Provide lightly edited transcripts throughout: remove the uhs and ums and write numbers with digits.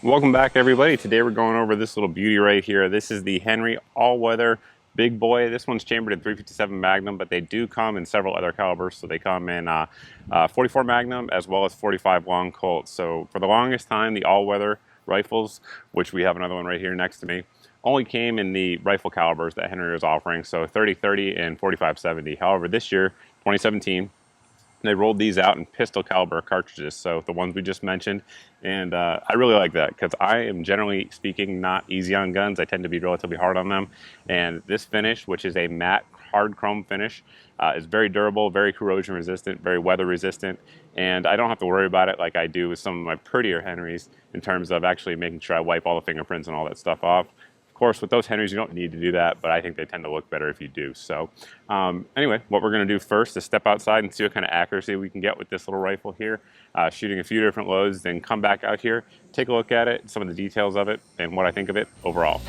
Welcome back, everybody. Today we're going over this little beauty right here. This is the Henry all-weather big boy. This one's chambered in 357 Magnum, but they do come in several other calibers. So they come in 44 Magnum as well as 45 long Colt. So for the longest time, the all-weather rifles, which we have another one right here next to me, only came in the rifle calibers that Henry was offering. So 30-30 and 45-70. However, this year, 2017, they rolled these out in pistol caliber cartridges, so the ones we just mentioned, and I really like that because I am, generally speaking, not easy on guns. I tend to be relatively hard on them, and this finish, which is a matte hard chrome finish, is very durable, very corrosion resistant, very weather resistant, and I don't have to worry about it like I do with some of my prettier Henrys in terms of actually making sure I wipe all the fingerprints and all that stuff off. Of course, with those Henrys, you don't need to do that, but I think they tend to look better if you do. So anyway, what we're going to do first is step outside and see what kind of accuracy we can get with this little rifle here, shooting a few different loads, then come back out here, take a look at it, some of the details of it, and what I think of it overall.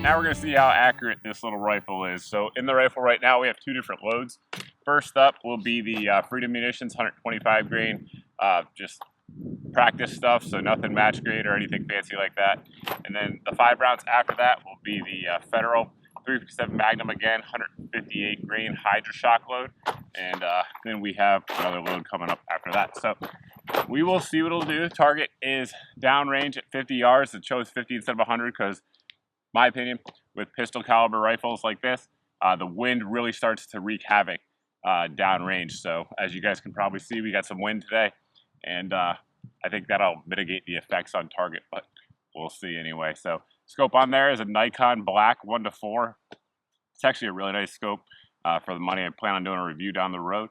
Now we're going to see how accurate this little rifle is. So in the rifle right now, we have two different loads. First up will be the Freedom Munitions 125 grain, just practice stuff, so nothing match grade or anything fancy like that. And then the 5 rounds after that will be the Federal 357 Magnum again, 158 grain Hydra shock load. And then we have another load coming up after that. So we will see what it'll do. Target is downrange at 50 yards. It chose 50 instead of 100 because, my opinion, with pistol caliber rifles like this, the wind really starts to wreak havoc downrange. So as you guys can probably see, we got some wind today, and I think that'll mitigate the effects on target, but we'll see anyway. So scope on there is a Nikon Black 1:4. It's actually a really nice scope for the money. I plan on doing a review down the road,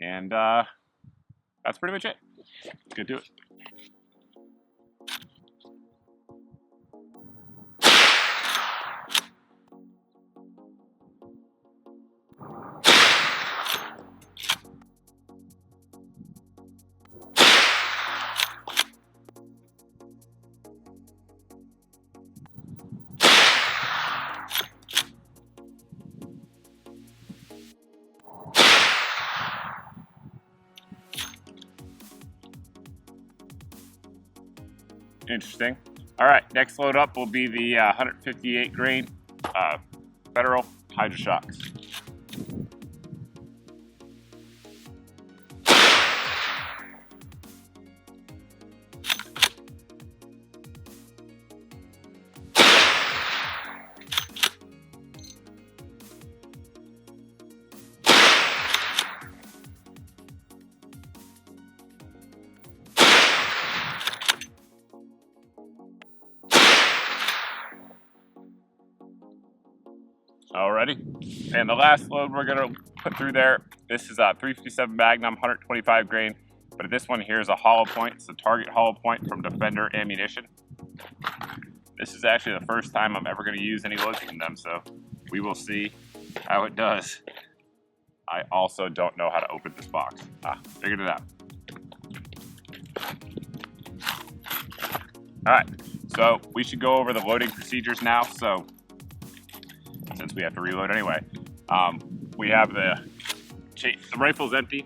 and that's pretty much it. Let's get to it. Interesting. All right, next load up will be the 158 grain Federal Hydra shocks. Alrighty, and the last load we're gonna put through there, this is a 357 Magnum 125 grain, but this one here is a hollow point. It's a target hollow point from Defender ammunition. This is actually the first time I'm ever gonna use any loads from them, so we will see how it does. I also don't know how to open this box. Figured it out. All right, so we should go over the loading procedures now. So since we have to reload anyway, we have the rifle's empty.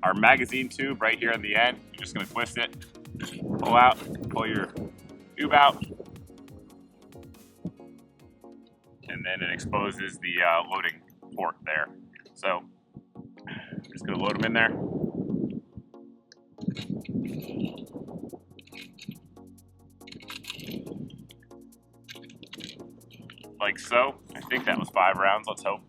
Our magazine tube right here at the end, you're just gonna twist it, pull your tube out, and then it exposes the loading port there. So I'm just gonna load them in there. Like so. I think that was 5 rounds, let's hope.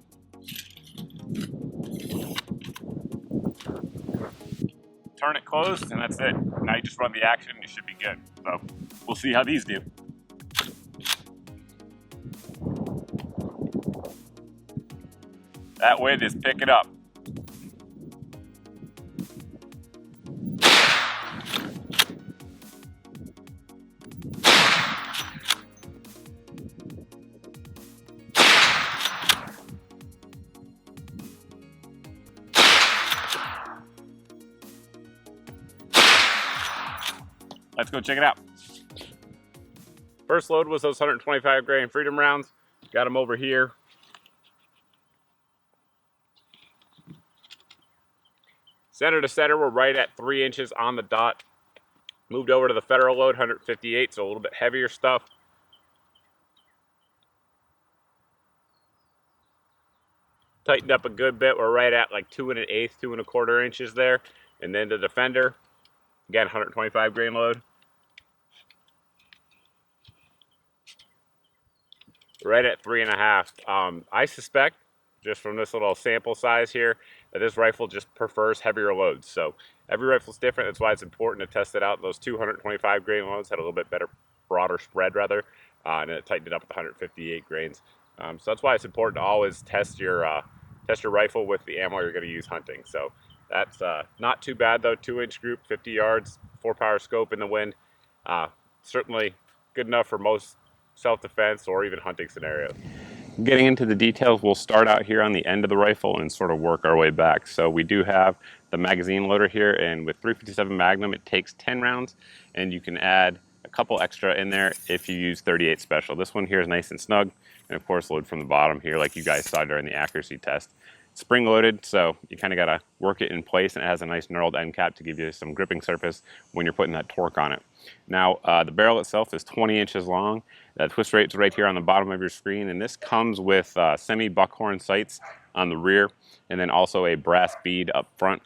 Turn it closed, and that's it. Now you just run the action, and you should be good. So we'll see how these do. That wind is picking up. Let's go check it out. First load was those 125 grain Freedom rounds. Got them over here. Center to center, we're right at 3 inches on the dot. Moved over to the Federal load, 158, so a little bit heavier stuff. Tightened up a good bit. We're right at like 2 1/8, 2 1/4 inches there. And then the Defender, again, 125 grain load. Right at 3.5. I suspect, just from this little sample size here, that this rifle just prefers heavier loads. So every rifle's different. That's why it's important to test it out. Those 225 grain loads had a little bit better, broader spread rather, and it tightened it up with 158 grains. So that's why it's important to always test your rifle with the ammo you're going to use hunting. So that's not too bad though. 2-inch group, 50 yards, 4-power scope in the wind. Certainly good enough for most self-defense or even hunting scenarios. Getting into the details, we'll start out here on the end of the rifle and sort of work our way back. So we do have the magazine loader here, and with 357 Magnum it takes 10 rounds, and you can add a couple extra in there if you use 38 Special. This one here is nice and snug, and of course load from the bottom here like you guys saw during the accuracy test. Spring loaded, so you kind of got to work it in place, and it has a nice knurled end cap to give you some gripping surface when you're putting that torque on it. Now the barrel itself is 20 inches long. That twist rate's right here on the bottom of your screen, and this comes with semi buckhorn sights on the rear, and then also a brass bead up front.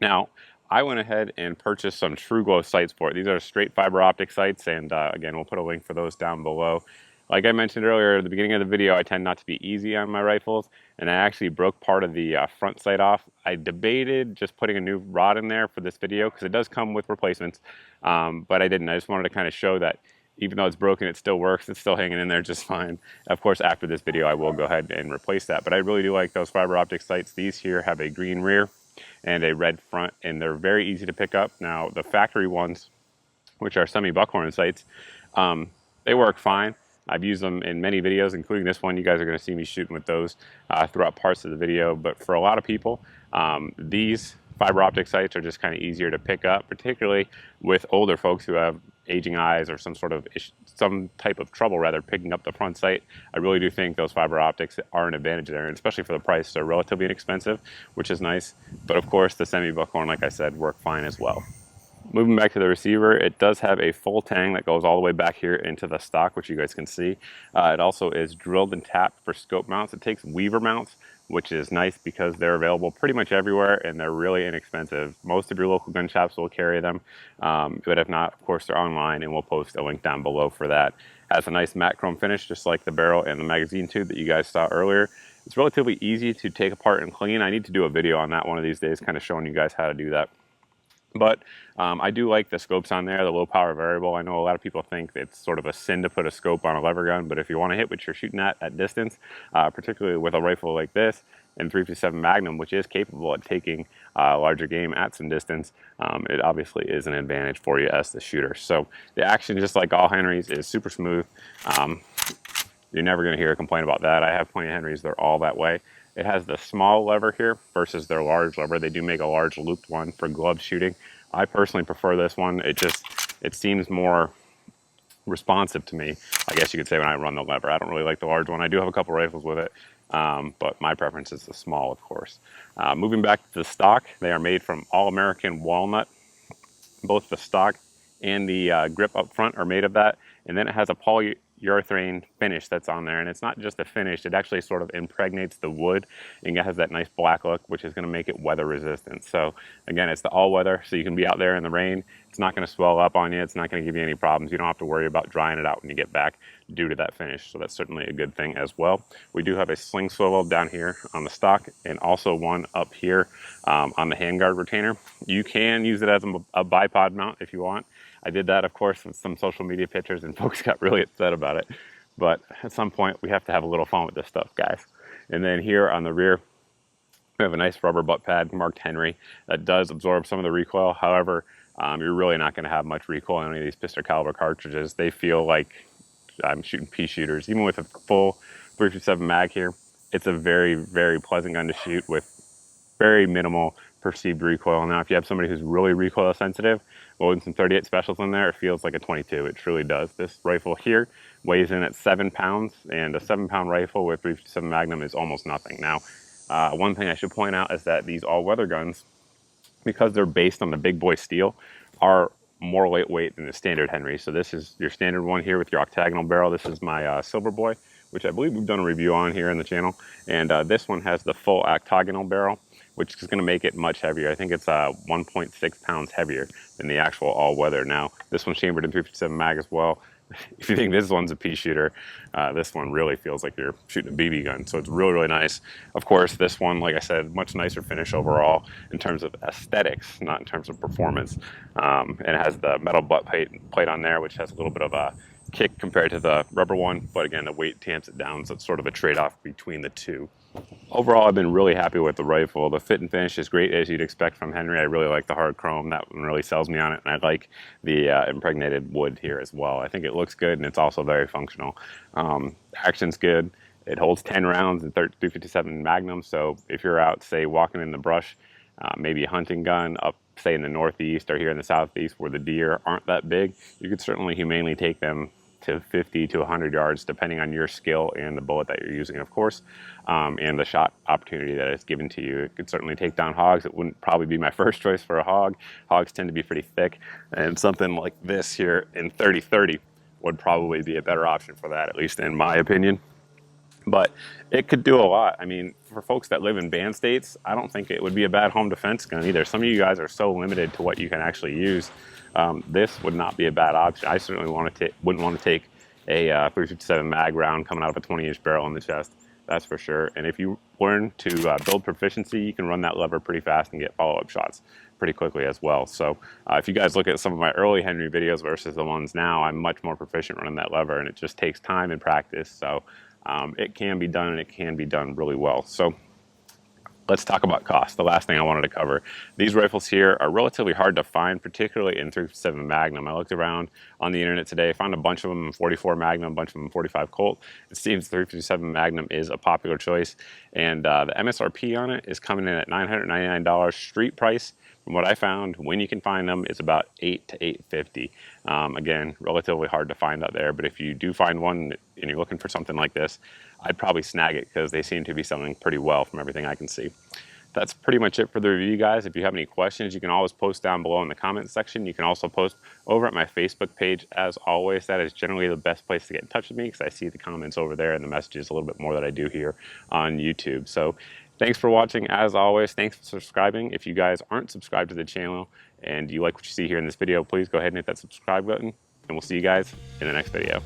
Now I went ahead and purchased some True Glow sights for it. These are straight fiber optic sights, and again, we'll put a link for those down below. Like I mentioned earlier at the beginning of the video, I tend not to be easy on my rifles, and I actually broke part of the front sight off. I debated just putting a new rod in there for this video because it does come with replacements, but I didn't. I just wanted to kind of show that even though it's broken, it still works. It's still hanging in there just fine. Of course, after this video, I will go ahead and replace that, but I really do like those fiber optic sights. These here have a green rear and a red front, and they're very easy to pick up. Now, the factory ones, which are semi buckhorn sights, they work fine. I've used them in many videos, including this one. You guys are going to see me shooting with those throughout parts of the video. But for a lot of people, these fiber optic sights are just kind of easier to pick up, particularly with older folks who have aging eyes or some type of trouble rather picking up the front sight. I really do think those fiber optics are an advantage there, and especially for the price. They're relatively inexpensive, which is nice. But of course, the semi buckhorn, like I said, work fine as well. Moving back to the receiver, it does have a full tang that goes all the way back here into the stock, which you guys can see. It also is drilled and tapped for scope mounts. It takes Weaver mounts, which is nice because they're available pretty much everywhere and they're really inexpensive. Most of your local gun shops will carry them, but if not, of course, they're online, and we'll post a link down below for that. Has a nice matte chrome finish, just like the barrel and the magazine tube that you guys saw earlier. It's relatively easy to take apart and clean. I need to do a video on that one of these days, kind of showing you guys how to do that. But I do like the scopes on there, the low power variable. I know a lot of people think it's sort of a sin to put a scope on a lever gun, but if you want to hit what you're shooting at distance, particularly with a rifle like this and 357 Magnum, which is capable of taking larger game at some distance, it obviously is an advantage for you as the shooter. So the action, just like all Henrys, is super smooth. You're never going to hear a complaint about that. I have plenty of Henrys, they're all that way. It has the small lever here versus their large lever. They do make a large looped one for glove shooting. I personally prefer this one. It seems more responsive to me, I guess you could say, when I run the lever. I don't really like the large one. I do have a couple rifles with it, but my preference is the small, of course. Moving back to the stock, they are made from all-American walnut. Both the stock and the grip up front are made of that, and then it has a polyurethane finish that's on there, and it's not just a finish, it actually sort of impregnates the wood and it has that nice black look, which is going to make it weather resistant. So again, it's the all-weather, so you can be out there in the rain. It's not going to swell up on you. It's not going to give you any problems. You don't have to worry about drying it out when you get back due to that finish, so that's certainly a good thing as well. We do have a sling swivel down here on the stock and also one up here on the handguard retainer. You can use it as a bipod mount if you want. I did that, of course, with some social media pictures, and folks got really upset about it. But at some point, we have to have a little fun with this stuff, guys. And then here on the rear, We have a nice rubber butt pad marked Henry that does absorb some of the recoil. However, you're really not going to have much recoil on any of these pistol caliber cartridges. They feel like I'm shooting pea shooters. Even with a full 357 mag here, it's a very, very pleasant gun to shoot with very minimal perceived recoil. Now, if you have somebody who's really recoil sensitive, loading some 38 specials in there, it feels like a 22. It truly does. This rifle here weighs in at 7 pounds, and a 7-pound rifle with 357 Magnum is almost nothing. Now, one thing I should point out is that these all-weather guns, because they're based on the big boy steel, are more lightweight than the standard Henry. So this is your standard one here with your octagonal barrel. This is my Silver Boy, which I believe we've done a review on here in the channel. And this one has the full octagonal barrel, which is going to make it much heavier. I think it's 1.6 pounds heavier than the actual all-weather. Now, this one's chambered in 357 mag as well. If you think this one's a pea shooter, this one really feels like you're shooting a BB gun. So it's really, really nice. Of course, this one, like I said, much nicer finish overall in terms of aesthetics, not in terms of performance. And it has the metal butt plate on there, which has a little bit of a kick compared to the rubber one. But again, the weight tamps it down, so it's sort of a trade-off between the two. Overall, I've been really happy with the rifle. The fit and finish is great, as you'd expect from Henry. I really like the hard chrome. That one really sells me on it. And I like the impregnated wood here as well. I think it looks good, and it's also very functional. Action's good. It holds 10 rounds in 357 Magnum. So if you're out, say, walking in the brush, maybe a hunting gun up, say, in the Northeast or here in the Southeast where the deer aren't that big, you could certainly humanely take them to 50 to 100 yards, depending on your skill and the bullet that you're using, of course, and the shot opportunity that it's given to you. It could certainly take down hogs. It wouldn't probably be my first choice for a hog. Hogs tend to be pretty thick, and something like this here in 30-30 would probably be a better option for that, at least in my opinion. But it could do a lot. I mean, for folks that live in band states, I don't think it would be a bad home defense gun either. Some of you guys are so limited to what you can actually use. This would not be a bad option. I certainly wouldn't want to take a 357 mag round coming out of a 20-inch barrel in the chest. That's for sure. And if you learn to build proficiency, you can run that lever pretty fast and get follow-up shots pretty quickly as well. So if you guys look at some of my early Henry videos versus the ones now, I'm much more proficient running that lever, and it just takes time and practice. So it can be done, and it can be done really well. So let's talk about cost, the last thing I wanted to cover. These rifles here are relatively hard to find, particularly in 357 Magnum. I looked around on the internet today, found a bunch of them in 44 Magnum, a bunch of them in 45 Colt. It seems 357 Magnum is a popular choice, and the MSRP on it is coming in at $999 street price. From what I found, when you can find them, it's about $800 to $850. Again, relatively hard to find out there, but if you do find one and you're looking for something like this, I'd probably snag it because they seem to be selling pretty well from everything I can see. That's pretty much it for the review, guys. If you have any questions, you can always post down below in the comments section. You can also post over at my Facebook page. As always, that is generally the best place to get in touch with me because I see the comments over there and the messages a little bit more than I do here on YouTube. So thanks for watching. As always, thanks for subscribing. If you guys aren't subscribed to the channel and you like what you see here in this video, please go ahead and hit that subscribe button, and we'll see you guys in the next video.